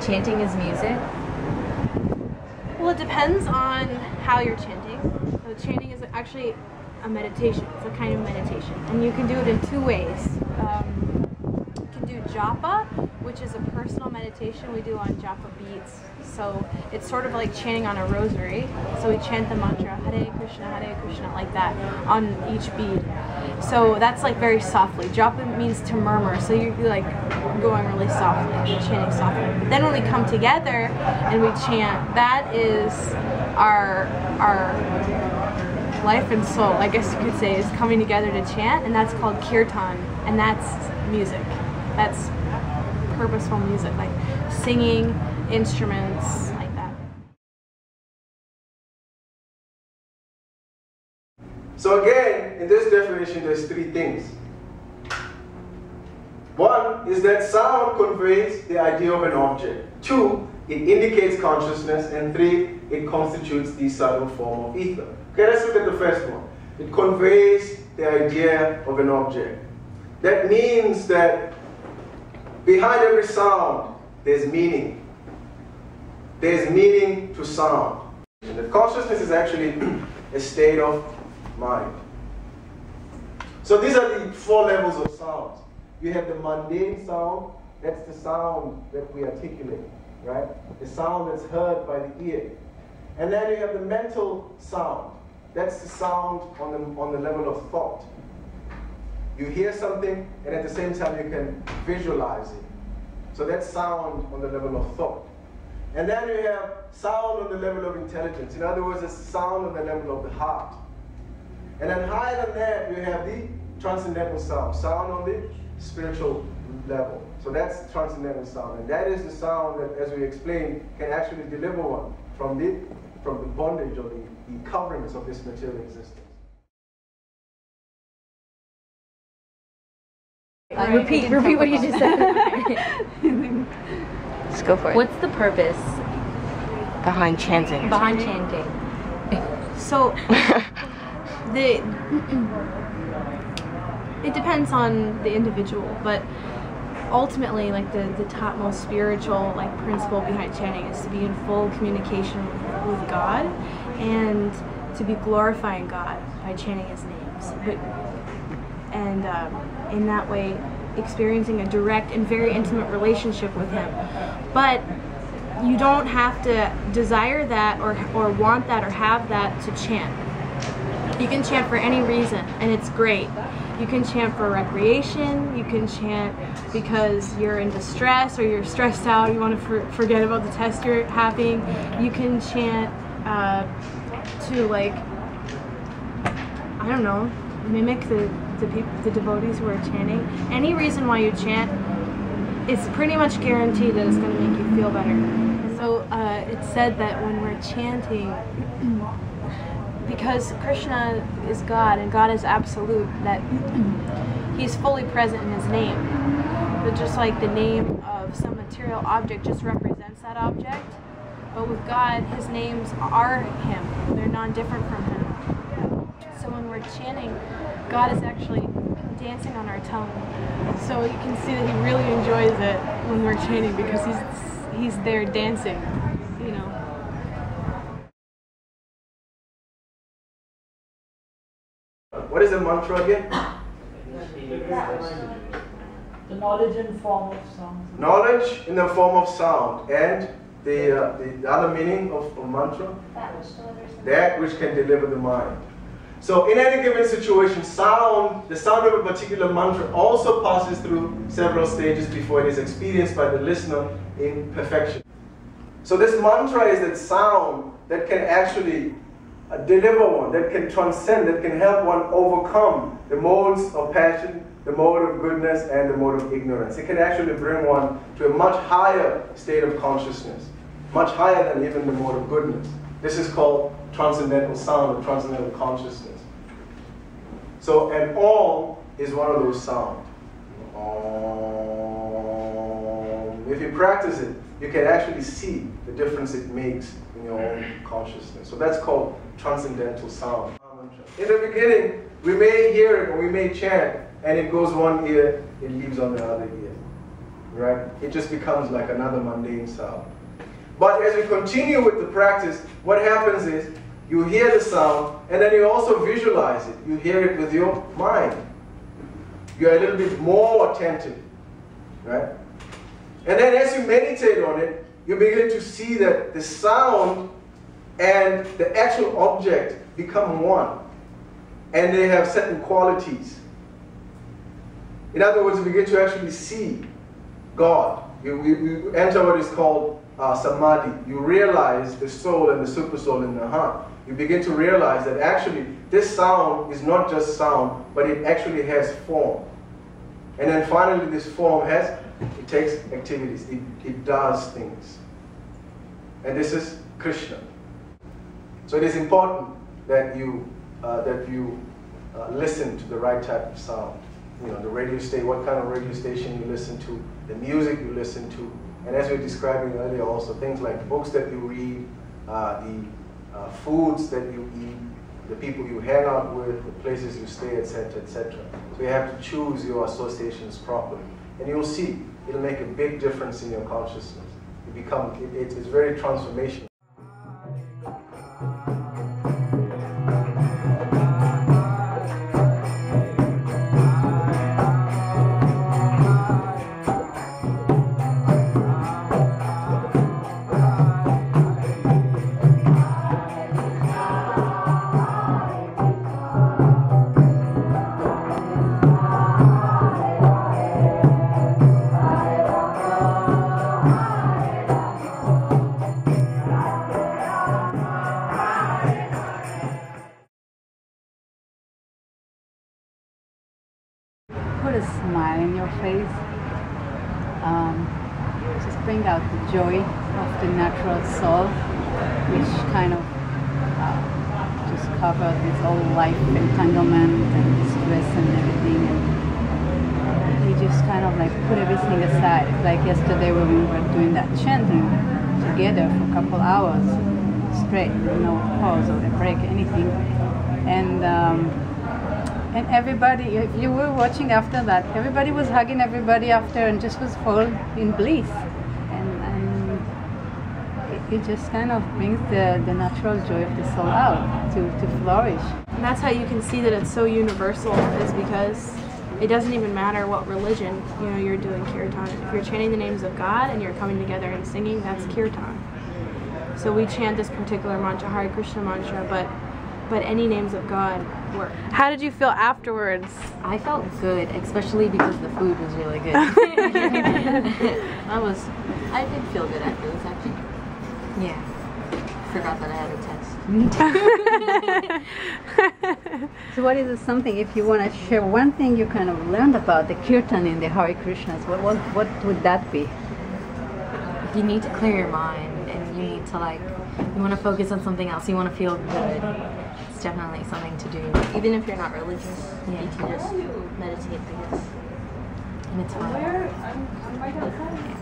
chanting is music? Well, it depends on how you're chanting. So chanting is actually a meditation. It's a kind of meditation. And you can do it in two ways. You can do japa, which is a personal meditation we do on japa beats. So it's sort of like chanting on a rosary. So we chant the mantra Hare Krishna, like that on each bead. So that's like very softly. Japa means to murmur, so you'd be like going really softly, chanting softly. But then when we come together and we chant, that is our life and soul, I guess you could say, is coming together to chant, and that's called kirtan, and that's music. That's purposeful music, like singing, instruments, like that. So again, in this definition, there's three things. One is that sound conveys the idea of an object. Two, it indicates consciousness. And three, it constitutes the subtle form of ether. Okay, let's look at the first one. It conveys the idea of an object. That means that behind every sound, there's meaning. There's meaning to sound. And that consciousness is actually a state of mind. So these are the four levels of sound. You have the mundane sound, that's the sound that we articulate, right? The sound that's heard by the ear. And then you have the mental sound. That's the sound on the level of thought. You hear something, and at the same time you can visualize it. So that's sound on the level of thought. And then you have sound on the level of intelligence. In other words, it's sound on the level of the heart. And then higher than that, you have the transcendental sound, sound on the spiritual level. So that's transcendental sound. And that is the sound that, as we explained, can actually deliver one from the bondage or the coverings of this material existence. Repeat what you just said. Let's go for it. What's the purpose behind chanting? behind chanting? So it depends on the individual, but ultimately, like the topmost spiritual principle behind chanting is to be in full communication with God and to be glorifying God by chanting His names. And in that way, experiencing a direct and very intimate relationship with Him. But you don't have to desire that or want that or have that to chant. You can chant for any reason, and it's great. You can chant for recreation, you can chant because you're in distress or you're stressed out, you want to forget about the test you're having. You can chant to, like, I don't know, mimic the devotees who are chanting. Any reason why you chant, it's pretty much guaranteed that it's going to make you feel better. So it's said that when we're chanting, because Krishna is God and God is absolute, that He's fully present in His name. But just like the name of some material object just represents that object, but with God, His names are Him. They're non-different from Him. So when we're chanting, God is actually dancing on our tongue. So you can see that He really enjoys it when we're chanting because He's there dancing, you know. What is the mantra again? The knowledge in form of sound. Knowledge in the form of sound. And the other meaning of mantra? That which can deliver the mind. So in any given situation, the sound of a particular mantra also passes through several stages before it is experienced by the listener in perfection. So this mantra is that sound that can actually deliver one, that can transcend, that can help one overcome the modes of passion, the mode of goodness, and the mode of ignorance. It can actually bring one to a much higher state of consciousness, much higher than even the mode of goodness. This is called transcendental sound or transcendental consciousness. So an Om is one of those sounds. If you practice it, you can actually see the difference it makes in your own consciousness. So that's called transcendental sound. In the beginning, we may hear it or we may chant, and it goes one ear, it leaves on the other ear. right? It just becomes like another mundane sound. But as we continue with the practice, what happens is you hear the sound and then you also visualize it. You hear it with your mind. You're a little bit more attentive, right? And then as you meditate on it, you begin to see that the sound and the actual object become one. And they have certain qualities. In other words, you begin to actually see God. You enter what is called samadhi. You realize the soul and the super soul in the heart. You begin to realize that actually this sound is not just sound, but it actually has form. And then finally this form it takes activities. It does things. And this is Krishna. So it is important that you listen to the right type of sound. You know, the radio station, what kind of radio station you listen to, the music you listen to, and as we were describing earlier also, things like books that you read, the foods that you eat, the people you hang out with, the places you stay, etc., etc. So you have to choose your associations properly. And you'll see, it'll make a big difference in your consciousness. It's very transformational. Put a smile in your face. Just bring out the joy of the natural soul, which kind of just covers this whole life entanglement and stress and everything. And we just kind of like put everything aside. Like yesterday when we were doing that chanting together for a couple hours straight, no pause or a break, anything. And everybody, if you were watching after that, everybody was hugging everybody after and just was full in bliss. And it just kind of brings the natural joy of the soul out to flourish. And that's how you can see that it's so universal, is because it doesn't even matter what religion you're doing kirtan. If you're chanting the names of God and you're coming together and singing, that's kirtan. So we chant this particular mantra, Hare Krishna mantra, but any names of God work. How did you feel afterwards? I felt good, especially because the food was really good. I did feel good after this, actually. Yeah. Forgot that I had a test. So what is something, if you want to share one thing you kind of learned about the kirtan in the Hare Krishnas, what would that be? You need to clear your mind, and you need to you want to focus on something else, you want to feel good. It's definitely something to do. Even if you're not religious, Yeah. you can just meditate, I guess. And it's fun. Where? I'm right outside. Yeah.